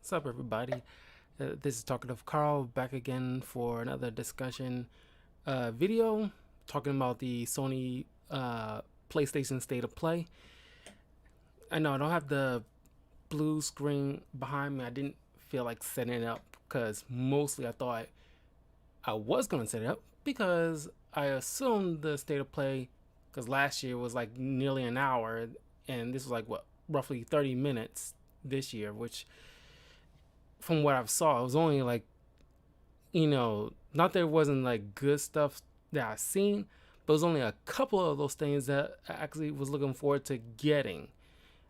What's up, everybody? This is Talkative Carl back again for another discussion video talking about the Sony PlayStation State of Play. I know I don't have the blue screen behind me. I didn't feel like setting it up because mostly I thought I was going to set it up because I assumed the State of Play, because last year was like nearly an hour and this was like roughly 30 minutes this year, which from what I've saw, it was only like, not that it wasn't like good stuff that I've seen, but it was only a couple of those things that I actually was looking forward to getting.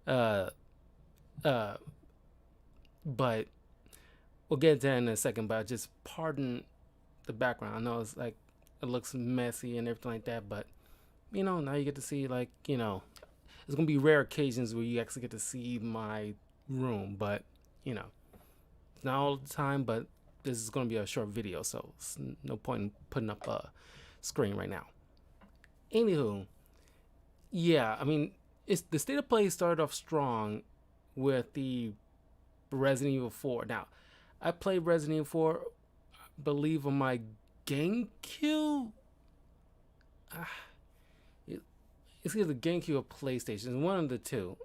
Uh, uh, but we'll get to that in a second. But just pardon the background. I know it's like it looks messy and everything like that, but now you get to see it's gonna be rare occasions where you actually get to see my room, but it's not all the time, but this is going to be a short video, so it's no point in putting up a screen right now. Anywho, yeah, I mean, it's the State of Play started off strong with the Resident Evil 4. Now, I played Resident Evil 4, I believe, on my GameCube. It's either GameCube or PlayStation. One of the two.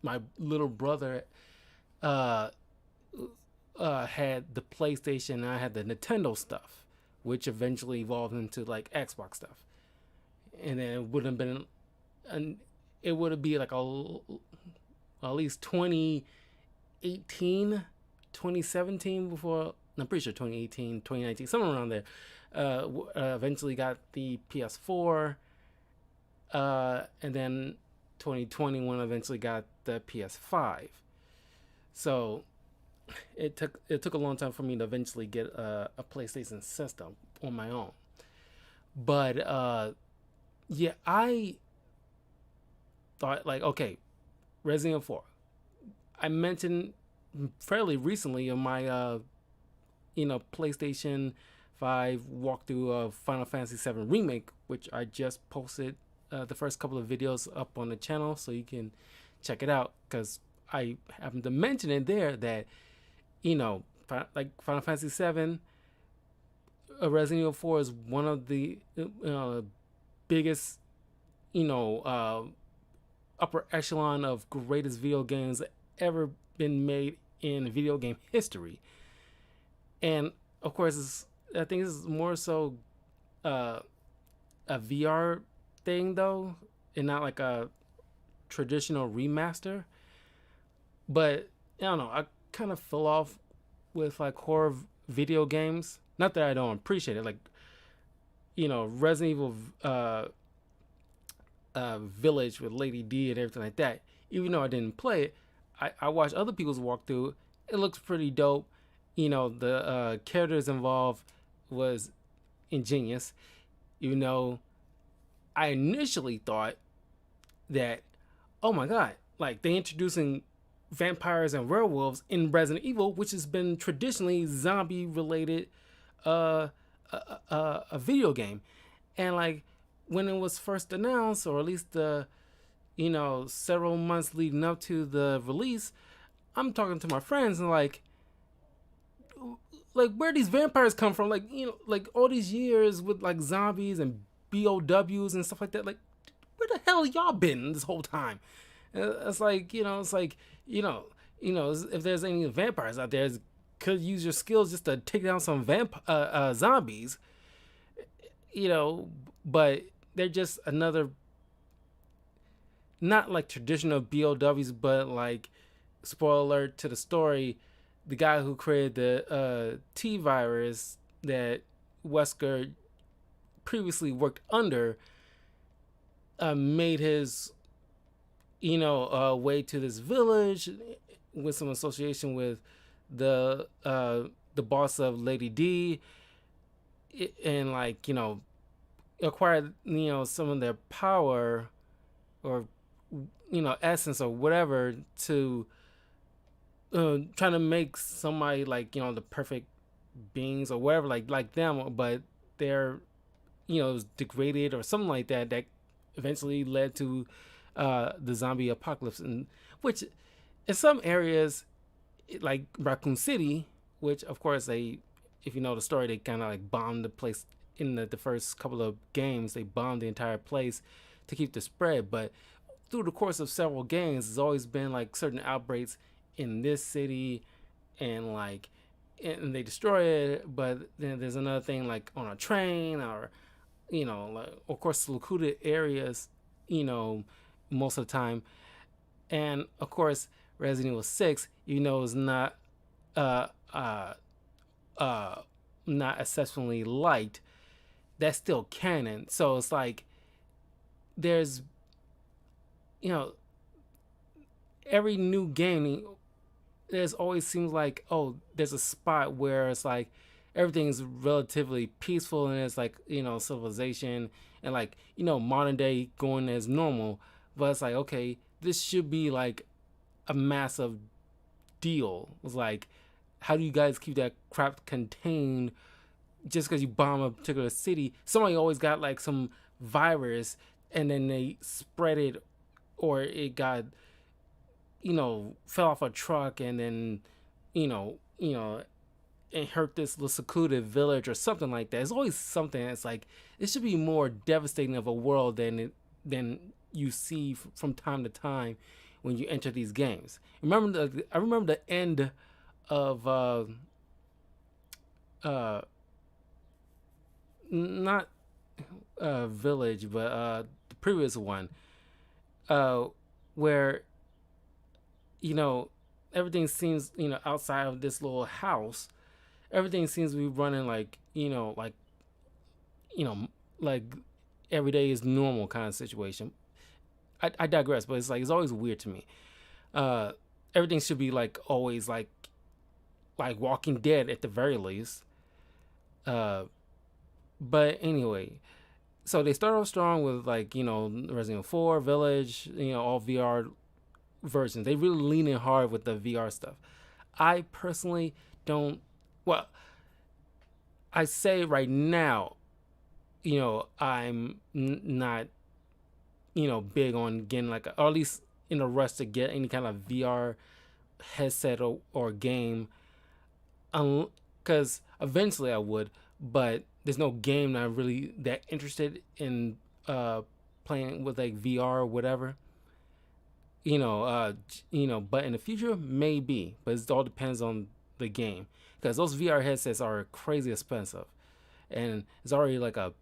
My little brother had the PlayStation and I had the Nintendo stuff, which eventually evolved into like Xbox stuff. And then it would have been, it would be like at least 2018, 2017 before, I'm pretty sure 2018, 2019, somewhere around there. Eventually got the PS4, and then 2021 eventually got the PS5. So it took a long time for me to eventually get a PlayStation system on my own. But yeah, I thought like, okay, Resident Evil 4. I mentioned fairly recently in my PlayStation 5 walkthrough of Final Fantasy 7 Remake, which I just posted the first couple of videos up on the channel, so you can check it out, because I happened to mention it there that like Final Fantasy 7, Resident Evil 4 is one of the biggest, upper echelon of greatest video games ever been made in video game history. And of course, I think this is more so a VR thing though, and not like a traditional remaster. But I don't know, I kind of fell off with like horror video games. Not that I don't appreciate it, like Resident Evil Village with Lady D and everything like that. Even though I didn't play it, I watched other people's walkthrough. It looks pretty dope. The characters involved was ingenious. Even though I initially thought that, oh my god, like they introducing vampires and werewolves in Resident Evil, which has been traditionally zombie related a video game. And like when it was first announced, or at least the several months leading up to the release, I'm talking to my friends and like where these vampires come from, like like all these years with like zombies and BOWs and stuff like that, like where the hell y'all been this whole time? It's like if there's any vampires out there, could use your skills just to take down some zombies, but they're just another, not like traditional BOWs, but like, spoiler alert to the story, the guy who created the T virus that Wesker previously worked under made his way to this village with some association with the boss of Lady D, and like acquired some of their power, or essence or whatever, to trying to make somebody like the perfect beings or whatever, like them, but they're degraded or something like that, that eventually led to the zombie apocalypse, and which in some areas like Raccoon City, which of course they, if you know the story, they kind of like bombed the place in the first couple of games. They bombed the entire place to keep the spread, but through the course of several games, there's always been like certain outbreaks in this city, and like, and they destroy it. But then there's another thing like on a train, or like, of course, secluded areas, most of the time. And of course, Resident Evil 6, is uh, uh, uh, not exceptionally liked. That's still canon. So it's like there's, you know, every new game, there's always seems like, oh, there's a spot where it's like everything's relatively peaceful, and it's like, civilization, and like, modern day going as normal. But it's like, okay, this should be like a massive deal. It's like, how do you guys keep that crap contained? Just because you bomb a particular city, somebody always got like some virus, and then they spread it, or it got, fell off a truck, and then, it hurt this little secluded village or something like that. It's always something that's like, it should be more devastating of a world than you see from time to time when you enter these games. I remember the end of not Village, but the previous one, where, everything seems, outside of this little house, everything seems to be running like, you know like every day is normal kind of situation. I digress, but it's like, it's always weird to me. uh Everything should be like always like Walking Dead at the very least. uh but anyway, so they start off strong with like, Resident Evil 4 Village, all VR versions. They really lean in hard with the VR stuff. I personally don't. Well, I say right now, I'm not, big on getting like, or at least in a rush to get any kind of VR headset or game, because eventually I would, but there's no game that I'm really that interested in playing with like VR or whatever. But in the future, maybe. But it all depends on the game, because those VR headsets are crazy expensive, and it's already like a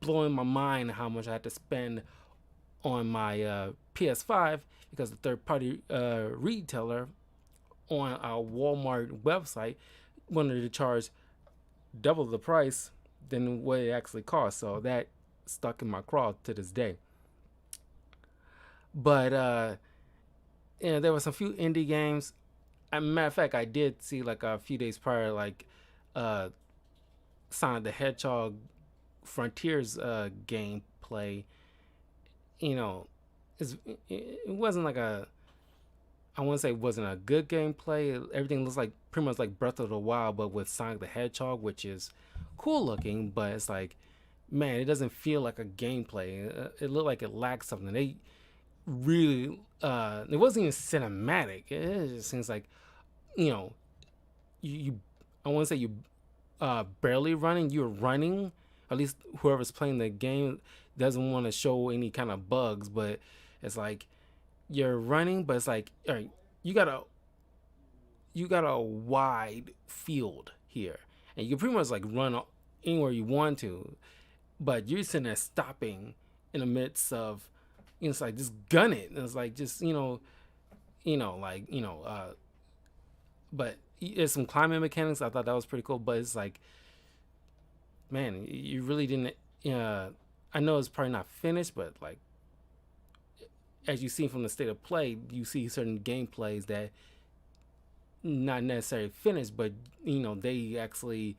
blowing my mind how much I had to spend on my PS5, because the third party retailer on our Walmart website wanted to charge double the price than what it actually costs. So that stuck in my craw to this day. But there was a few indie games. As a matter of fact, I did see like a few days prior, like uh, Sonic the Hedgehog Frontiers gameplay. You know, it wasn't like a. I wouldn't say it wasn't a good gameplay. Everything looks like pretty much like Breath of the Wild, but with Sonic the Hedgehog, which is cool looking, but it's like, man, it doesn't feel like a gameplay. It looked like it lacked something. They really, it wasn't even cinematic. It just seems like, you know, you I want to say you barely running. You're running. At least whoever's playing the game doesn't want to show any kind of bugs, but it's like you're running, but it's like, all right, you got a wide field here, and you can pretty much like run anywhere you want to, but you're sitting there stopping in the midst of, it's like, just gun it. And it's like, just but there's some climbing mechanics. I thought that was pretty cool, but it's like, man, you really didn't. I know it's probably not finished, but like, as you see from the state of play, you see certain gameplays that not necessarily finished, but they actually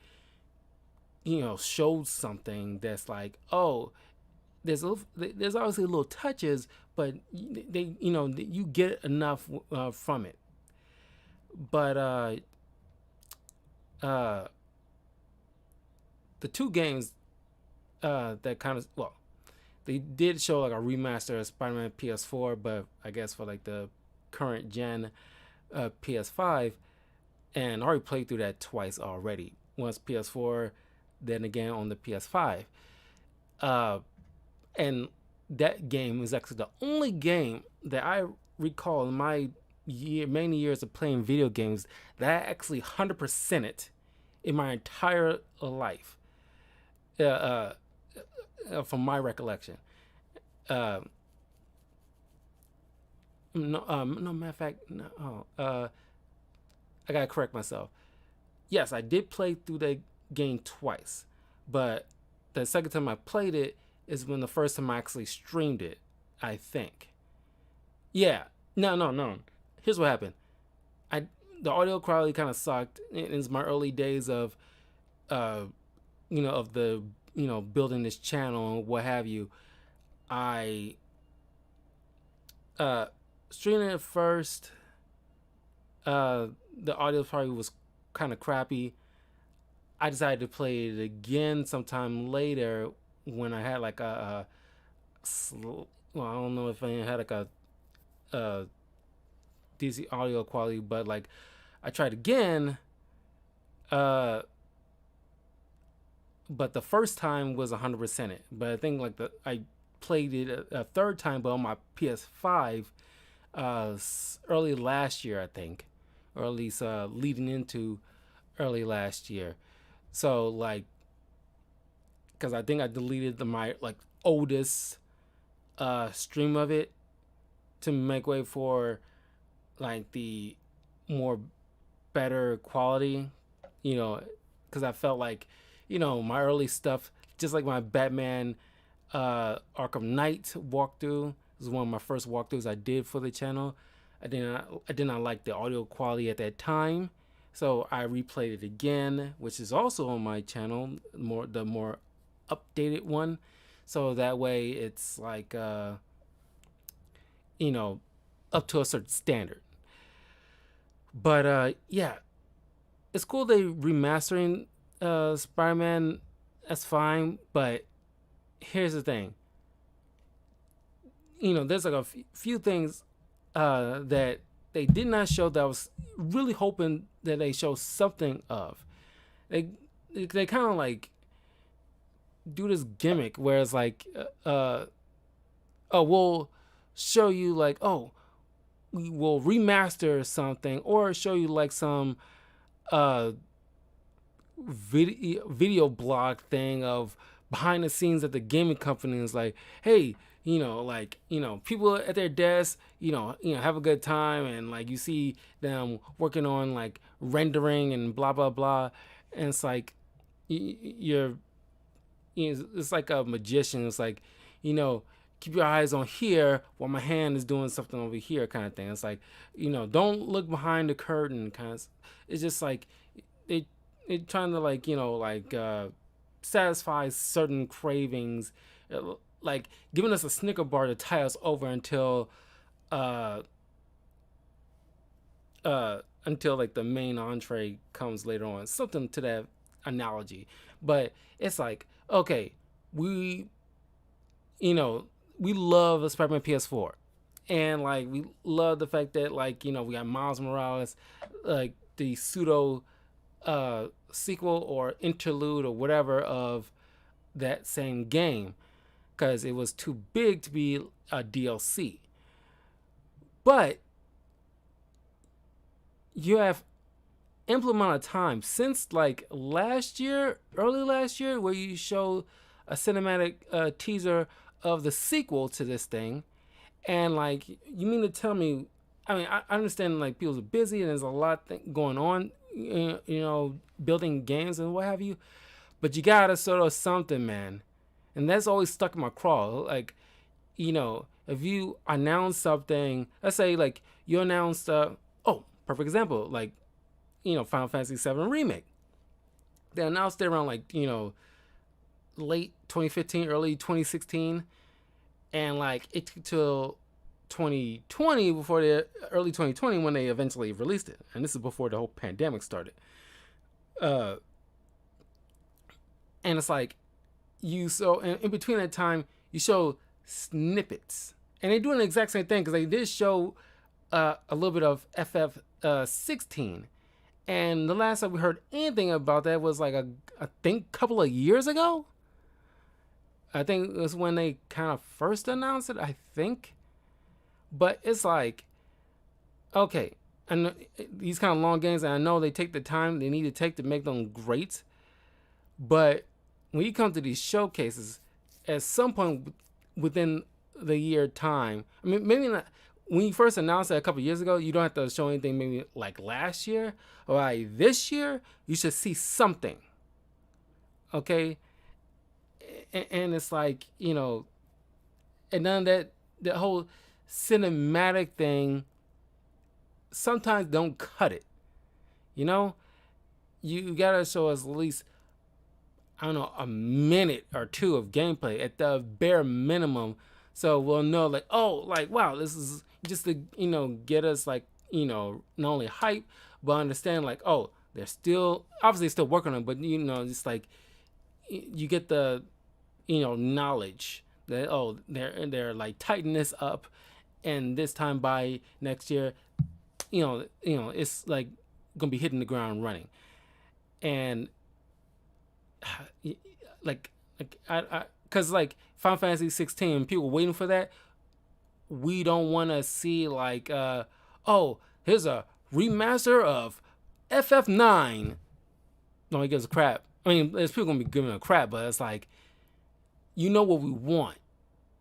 showed something that's like, oh, there's obviously little touches, but they you get enough from it. But the two games that kind of, well, they did show like a remaster of Spider-Man PS4, but I guess for like the current gen, PS5, and I already played through that twice already. Once PS4, then again on the PS5. Uh, and that game is actually the only game that I recall in my many years of playing video games that I actually 100% it in my entire life. Uh, uh, from my recollection. Uh, no, matter of fact, no. I gotta correct myself. Yes, I did play through the game twice, but the second time I played it is when the first time I actually streamed it. I think. Yeah. No. Here's what happened. I The audio quality kind of sucked. It's my early days of, uh, of the building this channel and what have you. I streamed it first. The audio probably was kind of crappy. I decided to play it again sometime later when I had like well, I don't know if I had like a decent audio quality, but like I tried again. But the first time was 100% it. But I think like I played it a third time, but on my PS5 early last year, I think, or at least leading into early last year. So like, because I think I deleted my like oldest stream of it to make way for like the more better quality, because I felt like, my early stuff, just like my Batman Arkham Knight walkthrough, was one of my first walkthroughs I did for the channel. I did not like the audio quality at that time, so I replayed it again, which is also on my channel, the more updated one. So that way it's like up to a certain standard. But yeah, it's cool they remastering Spider-Man. That's fine, but here's the thing. There's like a few things that they did not show that I was really hoping that they show something of. They kind of like do this gimmick where it's like, oh, we'll show you like, oh, we will remaster something, or show you like some video blog thing of behind the scenes at the gaming company. Is like, hey, people at their desk, have a good time, and like you see them working on like rendering and blah blah blah, and it's like it's like a magician. It's like, keep your eyes on here while my hand is doing something over here, kind of thing. It's like, don't look behind the curtain, kind of. It's just like they trying to like satisfy certain cravings, like giving us a Snicker bar to tie us over until like the main entree comes later on, something to that analogy. But it's like, okay, we love a Spider-Man PS4, and like we love the fact that like we got Miles Morales, like the pseudo sequel or interlude or whatever of that same game, because it was too big to be a DLC. But you have ample amount of time since like early last year, where you show a cinematic teaser of the sequel to this thing, and like, you mean to tell me? I mean, I understand like people are busy and there's a lot going on, building games and what have you, but you gotta sort of something, man. And that's always stuck in my craw. Like, if you announce something, let's say like you announced, perfect example, like, Final Fantasy VII Remake. They announced it around like, late 2015, early 2016, and like it took till 2020 before early 2020 when they eventually released it, and this is before the whole pandemic started. And it's like in between that time you show snippets, and they doing the exact same thing, because they did show a little bit of FF16. And the last time we heard anything about that was like I think couple of years ago. I think it was when they kind of first announced it, I think. But it's like, okay, and these kind of long games, and I know they take the time they need to take to make them great. But when you come to these showcases, at some point within the year time, I mean, maybe not. When you first announced it a couple years ago, you don't have to show anything. Maybe like last year or like this year, you should see something. Okay, and it's like, and then that whole cinematic thing sometimes don't cut it. You know, you gotta show us at least, I don't know, a minute or two of gameplay at the bare minimum, so we'll know like, oh, like, wow, this is just to get us like, not only hype but understand like, oh, they're still obviously still working on it, but just like you get the knowledge that, oh, they're like tightening this up, and this time by next year, it's like gonna be hitting the ground running. And I because like Final Fantasy 16, people waiting for that. We don't want to see like, oh, here's a remaster of FF9. No, he gives a crap. I mean, there's people gonna be giving a crap, but it's like, what we want.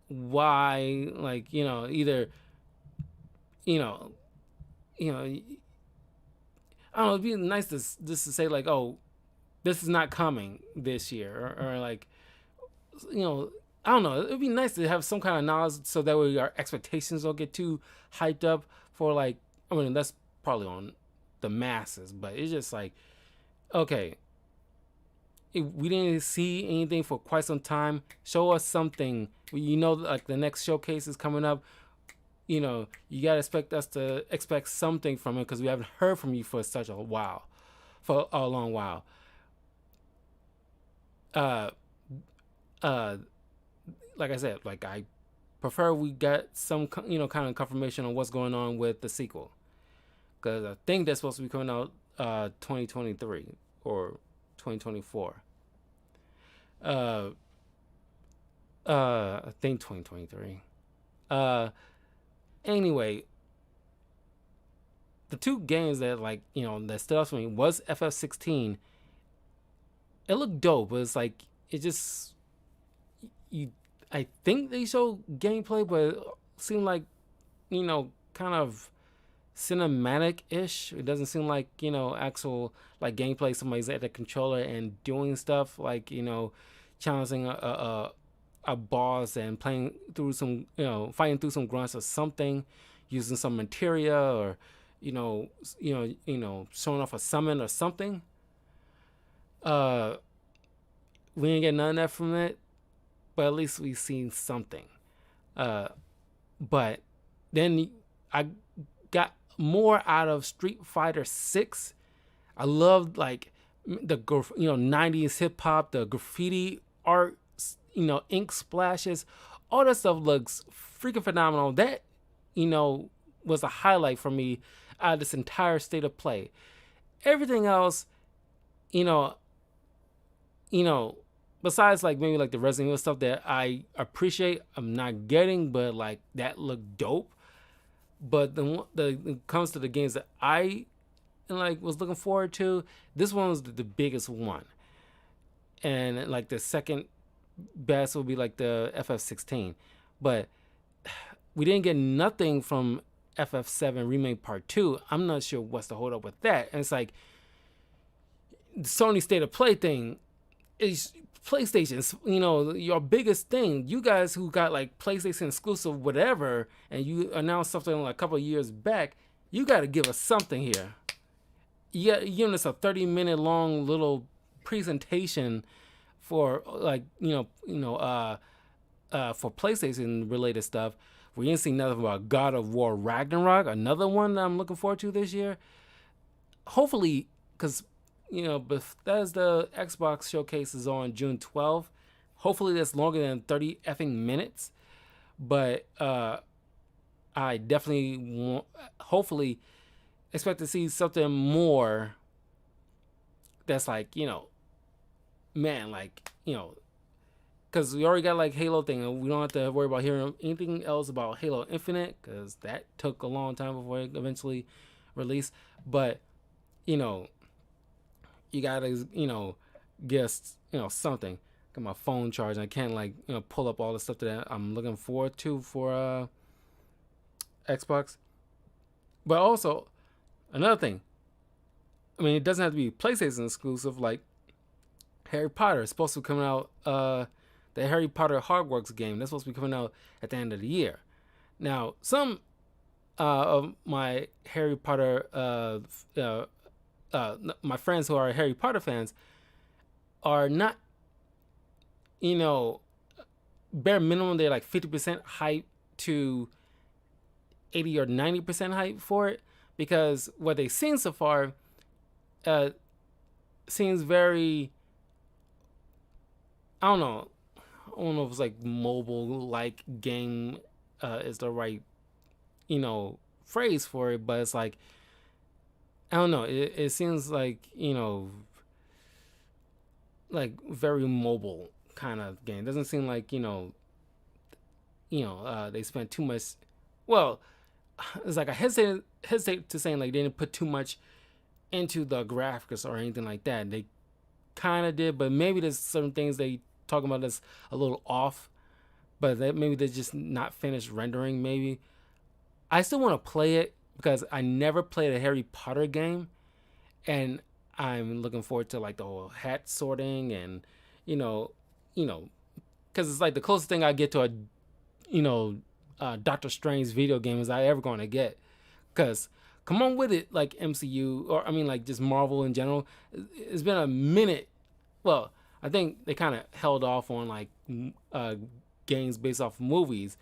Why, like, either, I don't know. It'd be nice to just to say like, oh, this is not coming this year, or like, I don't know. It'd be nice to have some kind of knowledge so that way our expectations don't get too hyped up for like. I mean, that's probably on the masses, but it's just like, okay, we didn't see anything for quite some time. Show us something. Like the next showcase is coming up. You gotta expect us to expect something from it, because we haven't heard from you for such a while, for a long while. Like I said, like I prefer we get some kind of confirmation on what's going on with the sequel, because I think that's supposed to be coming out 2023 or 2024. I think 2023. Anyway, the two games that that stood out to me was FF16. It looked dope, but it's like it just I think they showed gameplay, but it seemed like kind of cinematic-ish. It doesn't seem like actual like gameplay. Somebody's at the controller and doing stuff like challenging a boss and playing through some fighting through some grunts or something, using some materia, or showing off a summon or something. We didn't get none of that from it, but at least we've seen something. But then I got more out of Street Fighter 6. I loved like the 90s hip hop, the graffiti art, ink splashes, all that stuff looks freaking phenomenal. That was a highlight for me out of this entire state of play. Everything else, besides like maybe like the Resident Evil stuff that I appreciate, I'm not getting, but like that looked dope. But it comes to the games that I like was looking forward to, this one was the biggest one, and like the second best would be like the FF16. But we didn't get nothing from FF7 Remake Part 2. I'm not sure what's the hold up with that. And it's like the Sony State of Play thing is PlayStation's, your biggest thing. You guys who got like PlayStation exclusive whatever, and you announced something like a couple of years back, you got to give us something here. Yeah, you're giving us a 30-minute long little presentation for like for PlayStation related stuff. We didn't see nothing about God of War Ragnarok, another one that I'm looking forward to this year. Hopefully, because Bethesda Xbox showcase is on June 12th. Hopefully that's longer than 30 effing minutes. But I definitely want, hopefully, expect to see something more that's like, man, like, because we already got like Halo thing, and we don't have to worry about hearing anything else about Halo Infinite because that took a long time before it eventually released. But you know, you gotta get something. Got my phone charged. I can't like pull up all the stuff that I'm looking forward to for Xbox. But also another thing. I mean, it doesn't have to be PlayStation exclusive. Like Harry Potter is supposed to be coming out. The Harry Potter Hogwarts game that's supposed to be coming out at the end of the year. Now, some of my Harry Potter, my friends who are Harry Potter fans, are not, you know, bare minimum. They're like 50% hype to 80 or 90% hype for it because what they've seen so far uh, seems very, I don't know. I don't know if it's like mobile like game is the right phrase for it, but it's like I don't know. It seems like like very mobile kind of game. It doesn't seem like they spent too much. Well, it's like I hesitate to saying like they didn't put too much into the graphics or anything like that. They kind of did, but maybe there's certain things they talking about that's a little off. But maybe they're just not finished rendering. Maybe I still want to play it because I never played a Harry Potter game, and I'm looking forward to like the whole hat sorting and you know, because it's like the closest thing I get to a Doctor Strange video game is I ever going to get. Because come on with it, like MCU or I mean like just Marvel in general. It's been a minute. Well, I think they kind of held off on like games based off movies,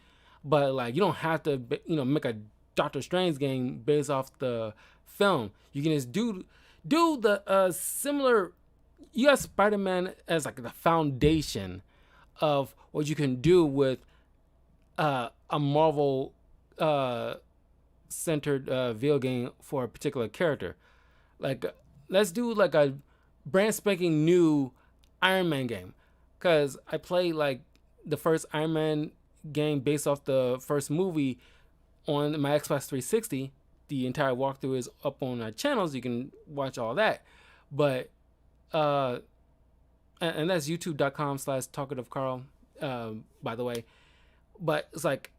but like you don't have to make a Doctor Strange game based off the film. You can just do the similar. You have Spider-Man as like the foundation of what you can do with a Marvel centered video game for a particular character. Like let's do like a brand spanking new Iron Man game, because I played like the first Iron Man game based off the first movie on my Xbox 360. The entire walkthrough is up on our channels. You can watch all that. But and that's youtube.com/talkativecarl, by the way. But it's like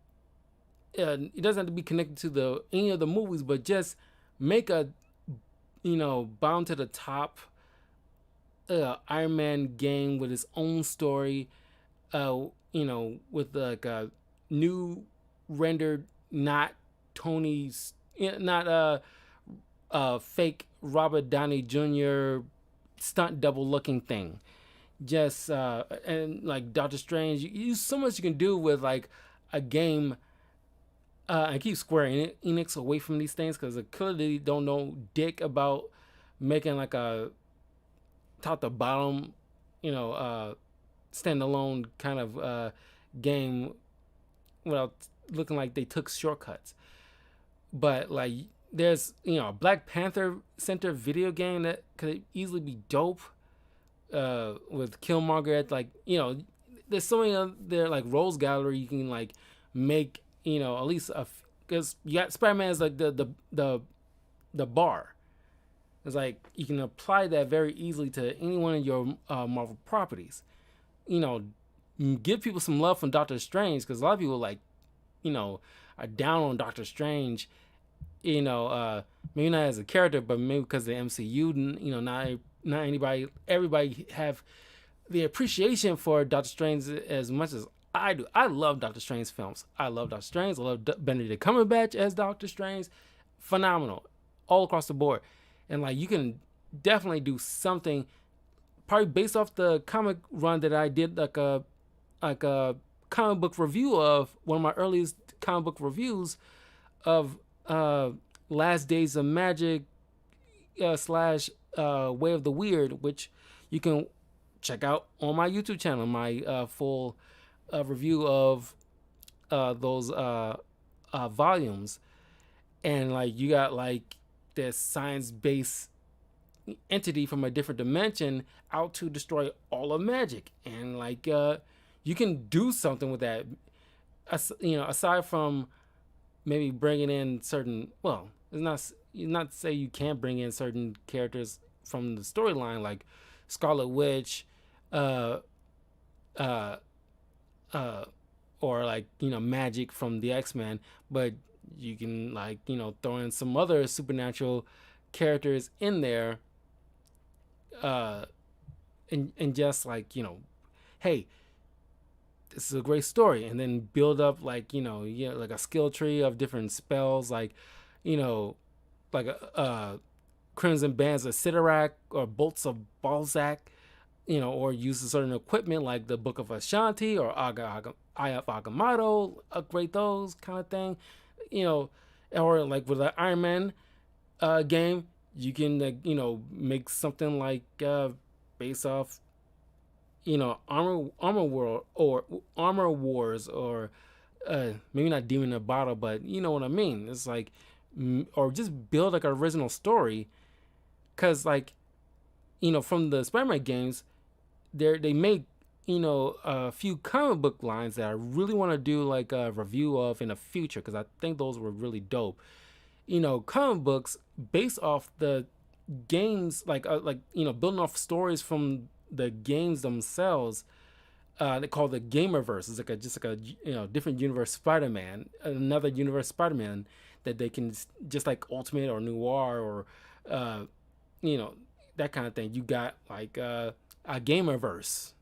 it doesn't have to be connected to any of the movies, but just make a bound to the top Iron Man game with its own story, with like a new rendered, not Tony's, not fake Robert Downey Jr. stunt double looking thing. Just and like Doctor Strange, you so much you can do with like a game. I keep Square Enix away from these things because they clearly don't know dick about making like a top to bottom, standalone kind of game without looking like they took shortcuts. But like there's a Black Panther center video game that could easily be dope with Killmonger at like there's so many other like roles gallery you can like make at least because you got Spider-Man as like the bar. It's like you can apply that very easily to any one of your Marvel properties. Give people some love from Doctor Strange because a lot of people like, are down on Doctor Strange. Maybe not as a character, but maybe because of the MCU. Not everybody have the appreciation for Doctor Strange as much as I do. I love Doctor Strange films. I love Doctor Strange. I love Benedict Cumberbatch as Doctor Strange. Phenomenal, all across the board. And like you can definitely do something, probably based off the comic run that I did, like a comic book review of one of my earliest comic book reviews of Last Days of Magic / Way of the Weird, which you can check out on my YouTube channel. My full review of those volumes, and like you got like this science-based entity from a different dimension out to destroy all of magic, and like you can do something with that. Aside from maybe bringing in certain, well, it's not to say you can't bring in certain characters from the storyline like Scarlet Witch, uh, uh, uh, or like magic from the X-Men, but you can like throw in some other supernatural characters in there, uh, and just like hey, this is a great story, and then build up like like a skill tree of different spells, like you know like a crimson bands of Sidorak or bolts of Balzac, or use a certain equipment like the Book of Ashanti or Eye of Agamotto, upgrade those kind of thing, or like with the Iron Man game, you can like make something like based off armor world or armor wars, or maybe not Demon in a Bottle, but you know what I mean. It's like or just build like an original story, because like from the Spider-Man games, they make a few comic book lines that I really want to do like a review of in the future, because I think those were really dope. Comic books based off the games, like building off stories from the games themselves. They call the Gamerverse. It's like just like a different universe Spider-Man, another universe Spider-Man that they can just like Ultimate or Noir or that kind of thing. You got like a Gamerverse,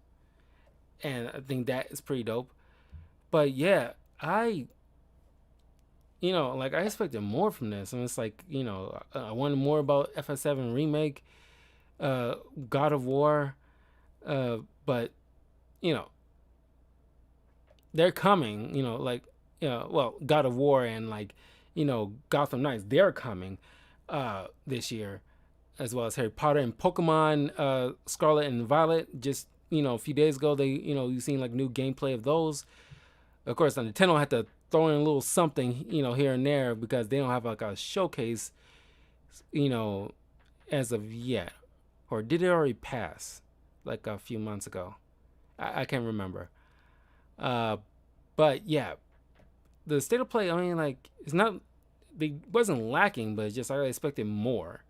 and I think that is pretty dope. But yeah, like I expected more from this, and it's like I wanted more about FS7 remake, God of War, but you know they're coming. Well, God of War and like Gotham Knights, they're coming this year, as well as Harry Potter and Pokemon Scarlet and Violet. Just a few days ago, they you seen like new gameplay of those. Of course, Nintendo had to throw in a little something here and there, because they don't have like a showcase as of yet. Or did it already pass like a few months ago? I can't remember. But yeah, the state of play, I mean, like, it's not, they wasn't lacking, but it's just I expected more.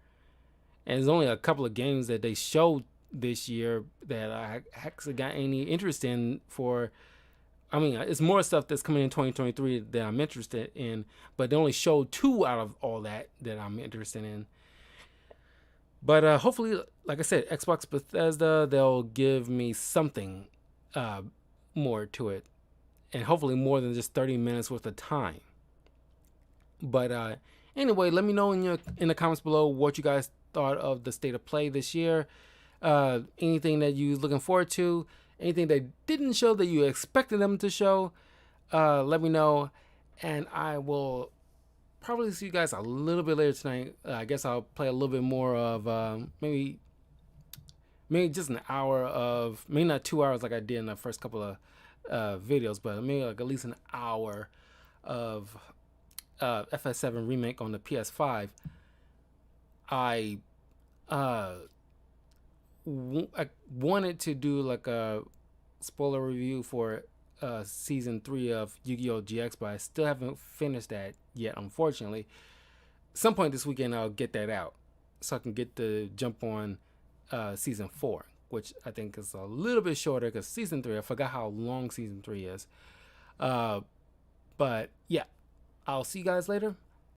And there's only a couple of games that they showed this year that I actually got any interest in for. I mean, it's more stuff that's coming in 2023 that I'm interested in, but they only showed 2 out of all that I'm interested in. But hopefully, like I said, Xbox Bethesda, they'll give me something more to it, and hopefully more than just 30 minutes worth of time. But anyway, let me know in the comments below what you guys thought of the state of play this year. Anything that you're looking forward to, anything they didn't show that you expected them to show, let me know, and I will probably see you guys a little bit later tonight. I guess I'll play a little bit more of maybe just an hour of, maybe not 2 hours like I did in the first couple of videos, but maybe like at least an hour of FS7 remake on the PS5. I wanted to do like a spoiler review for season 3 of Yu-Gi-Oh! GX, but I still haven't finished that yet, unfortunately. Some point this weekend I'll get that out, so I can get the jump on season 4, which I think is a little bit shorter, because season 3, I forgot how long season 3 is. But yeah, I'll see you guys later.